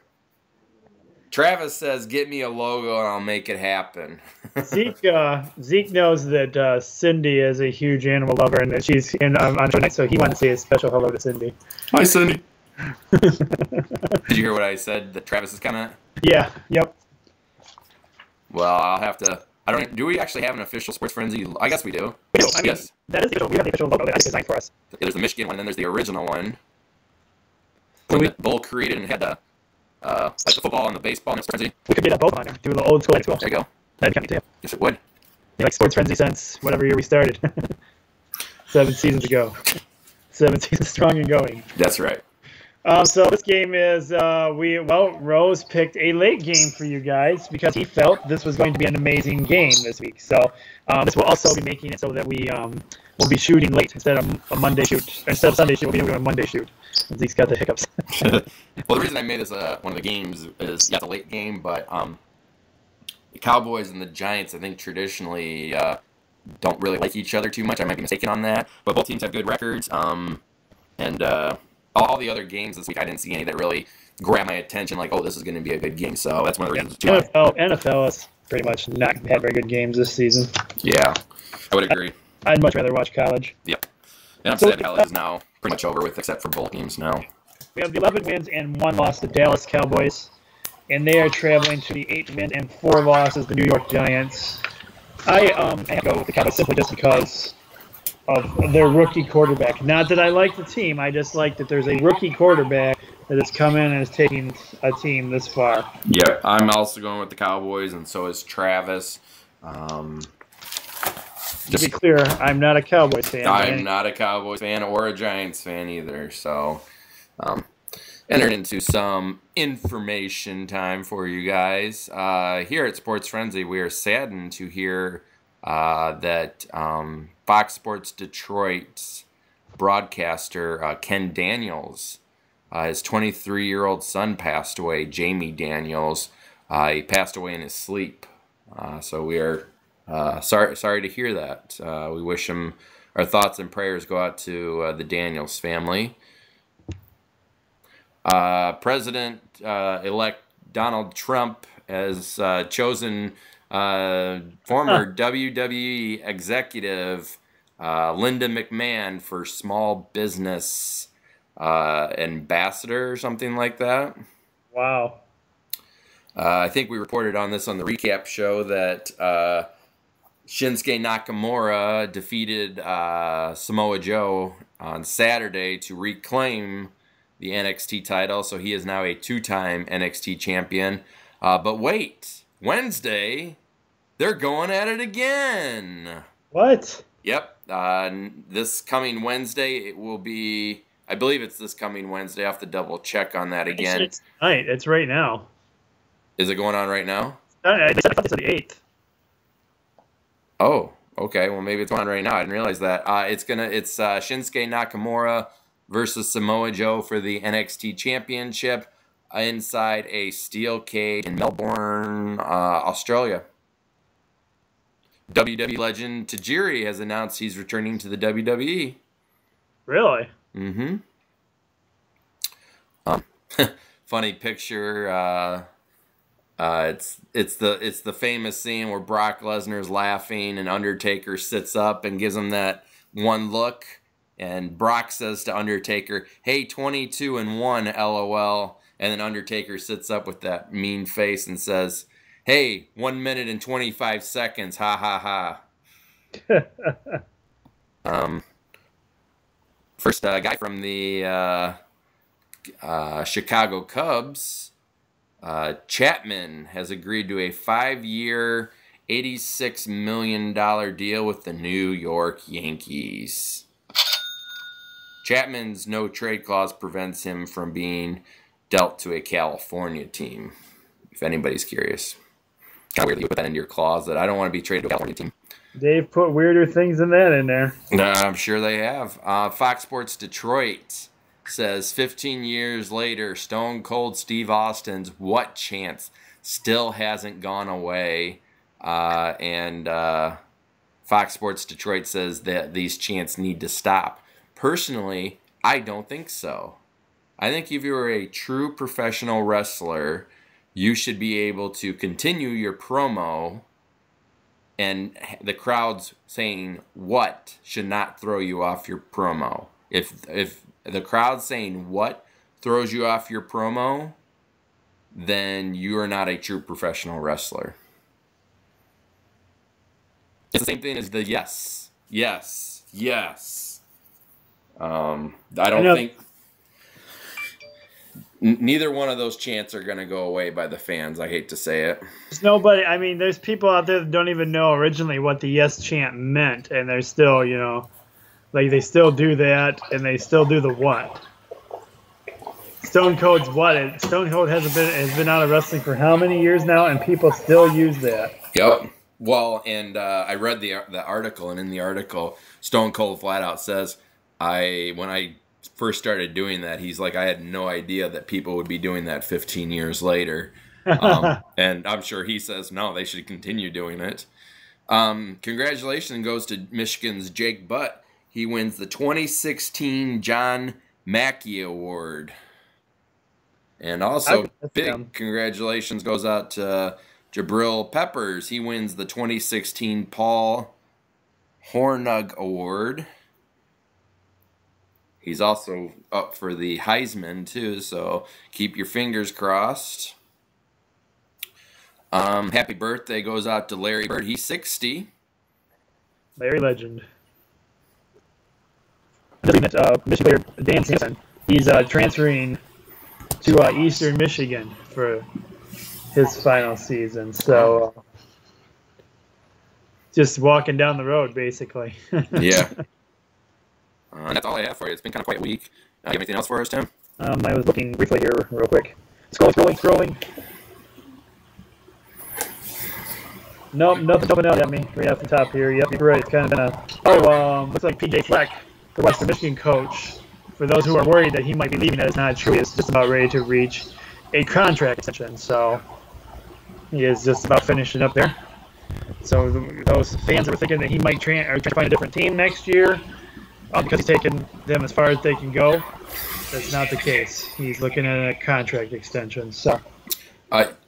Travis says, "Get me a logo, and I'll make it happen." Zeke knows that Cindy is a huge animal lover, and that she's on show tonight, so he wanted to say a special hello to Cindy. Hi, Cindy. Did you hear what I said? That Travis's comment. Yeah. Yep. Well, I'll have to. I don't. Do we actually have an official Sports Frenzy? I guess we do. We do. I mean, Yes. that is the official. We have the official logo that I designed for us. There's the Michigan one, and then there's the original one. So When Bull created and had the like the football and the baseball and Sports Frenzy. we could get that both on there. Do a little old school like school. There you go. That'd come to you. Yes, it would. Like Sports Frenzy since whatever year we started. 7 seasons ago. 7 seasons strong and going. That's right. So this game is Rose picked a late game for you guys because he felt this was going to be an amazing game this week. So this will also be making it so that we will be shooting late instead of a Monday shoot. Instead of Sunday shoot, we'll be doing a Monday shoot. Zeke's got the hiccups. Well, the reason I made this one of the games is it's a late game, but the Cowboys and the Giants, I think traditionally don't really like each other too much. I might be mistaken on that, but both teams have good records. And all the other games this week, I didn't see any that really grabbed my attention. Like, oh, this is going to be a good game. So that's one of the reasons. NFL has pretty much not had very good games this season. Yeah, I would agree. I'd much rather watch college. Yep. And I'm sad college is now pretty much over with, except for bowl games now. We have the 11 wins and 1 loss, the Dallas Cowboys, and they are traveling to the 8 wins and 4 losses, the New York Giants. I have to go with the Cowboys simply just because of their rookie quarterback. Not that I like the team, I just like that there's a rookie quarterback that has come in and is taking a team this far. Yeah, I'm also going with the Cowboys, and so is Travis. To be clear, I'm not a Cowboys fan. I'm not a Cowboys fan or a Giants fan either. So, entered into some information time for you guys. Here at Sports Frenzy, we are saddened to hear that Fox Sports Detroit's broadcaster, Ken Daniels, his 23-year-old son passed away, Jamie Daniels. He passed away in his sleep. So we are sorry to hear that. We wish him, our thoughts and prayers go out to the Daniels family. President-elect Donald Trump has chosen former WWE executive Linda McMahon for small business ambassador or something like that. Wow. I think we reported on this on the recap show that Shinsuke Nakamura defeated Samoa Joe on Saturday to reclaim the NXT title, so he is now a 2-time NXT champion. But wait, Wednesday, they're going at it again. What? Yep. This coming Wednesday, it will be, I believe it's this coming Wednesday. I have to double check on that again. It's tonight. It's right now. Is it going on right now? I thought this was the 8th. Oh, okay. Well, maybe it's on right now. I didn't realize that. It's Shinsuke Nakamura versus Samoa Joe for the NXT Championship inside a steel cage in Melbourne, Australia. WWE legend Tajiri has announced he's returning to the WWE. Really? Mm-hmm. Funny picture. It's the famous scene where Brock Lesnar's laughing and Undertaker sits up and gives him that one look, and Brock says to Undertaker, "Hey, 22-1, LOL," and then Undertaker sits up with that mean face and says, "Hey, 1 minute and 25 seconds, ha ha ha." First guy from the Chicago Cubs. Chapman has agreed to a 5-year, $86 million deal with the New York Yankees. Chapman's no-trade clause prevents him from being dealt to a California team, if anybody's curious. Kind of weird that you put that into your closet. I don't want to be traded to a California team. Dave put weirder things than that in there. I'm sure they have. Fox Sports Detroit says 15 years later, Stone Cold Steve Austin's "What Chance" still hasn't gone away. And Fox Sports Detroit says that these chants need to stop. Personally, I don't think so. I think if you're a true professional wrestler, you should be able to continue your promo, and the crowd's saying "what" should not throw you off your promo. If the crowd's saying "what" throws you off your promo, then you are not a true professional wrestler. It's the same thing as the yes. I don't think neither one of those chants are going to go away by the fans. I hate to say it. There's nobody. I mean, there's people out there that don't even know originally what the yes chant meant, and they're still, like they still do that, and they still do the what. Stone Cold's what? Stone Cold has been out of wrestling for how many years now, and people still use that. Yep. Well, and I read the article, and in the article, Stone Cold flat out says, when I first started doing that, he's like, I had no idea that people would be doing that 15 years later. And I'm sure he says, no, they should continue doing it. Congratulations goes to Michigan's Jake Butt. He wins the 2016 John Mackey Award. And also, big congratulations goes out to Jabril Peppers. He wins the 2016 Paul Hornung Award. He's also up for the Heisman, too, so keep your fingers crossed. Happy birthday goes out to Larry Bird. He's 60. Larry Legend. Michigan player Dan Sampson. He's transferring to Eastern Michigan for his final season. So just walking down the road, basically. Yeah. That's all I have for you. It's been kind of quite a week. You have anything else for us, Tim? I was looking briefly here real quick. Scrolling. Nope, nothing jumping out at me right off the top here. Yep, you're right. It's kind of been looks like PJ Fleck, the Western Michigan coach. For those who are worried that he might be leaving, that is not true. He is just about ready to reach a contract extension. So he is just about finishing up there. So those fans that were thinking that he might try to find a different team next year, because he's taking them as far as they can go, that's not the case. He's looking at a contract extension. So,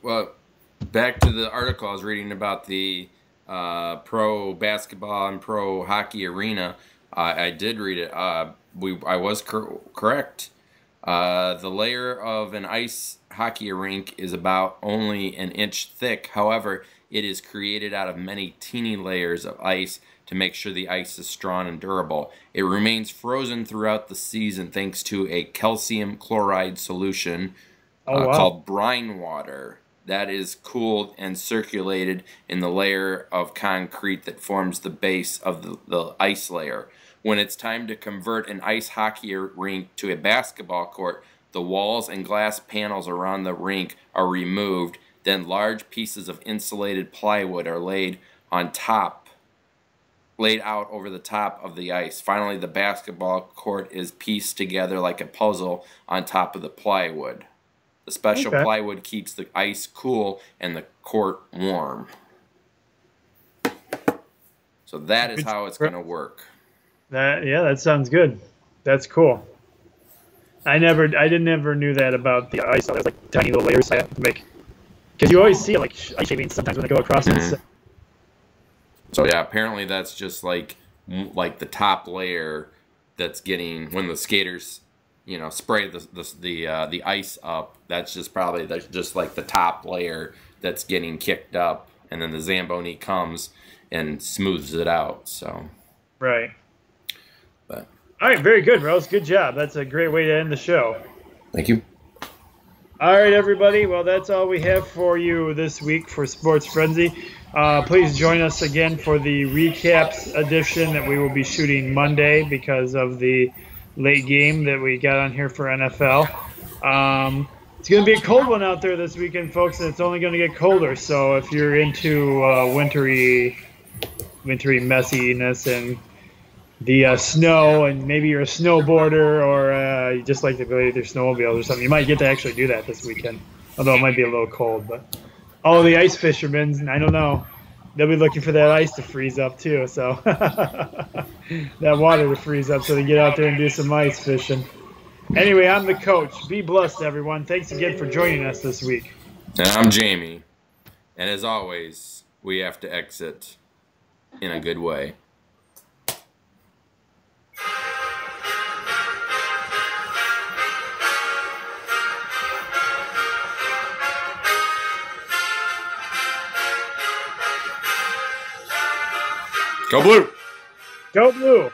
well, back to the article I was reading about the pro basketball and pro hockey arena. I did read it. I was correct. The layer of an ice hockey rink is about only an inch thick. However, it is created out of many teeny layers of ice to make sure the ice is strong and durable. It remains frozen throughout the season thanks to a calcium chloride solution called brine water that is cooled and circulated in the layer of concrete that forms the base of the ice layer. When it's time to convert an ice hockey rink to a basketball court, the walls and glass panels around the rink are removed. Then large pieces of insulated plywood are laid out over the top of the ice. Finally, the basketball court is pieced together like a puzzle on top of the plywood. The special plywood keeps the ice cool and the court warm. So that is how it's going to work. That sounds good. That's cool. I never knew that about the ice. There's like tiny little layers I have to make, because you always see like ice shavings sometimes when they go across it. So yeah, apparently that's just like the top layer that's getting, when the skaters, spray the ice up. That's just probably just like the top layer that's getting kicked up, and then the Zamboni comes and smooths it out. So right. But all right, very good, Rose. Good job. That's a great way to end the show. Thank you. All right, everybody. Well, that's all we have for you this week for Sports Frenzy. Please join us again for the recaps edition that we will be shooting Monday because of the late game that we got on here for NFL. It's going to be a cold one out there this weekend, folks, and it's only going to get colder. So if you're into wintry messiness and the snow, and maybe you're a snowboarder or you just like to go with your snowmobiles or something, you might get to actually do that this weekend. Although it might be a little cold, but the ice fishermen, I don't know. They'll be looking for that ice to freeze up too, so that water to freeze up so they get out there and do some ice fishing. Anyway, I'm the coach. Be blessed, everyone. Thanks again for joining us this week. And I'm Jamie. And as always, we have to exit in a good way. Go Blue! Go Blue!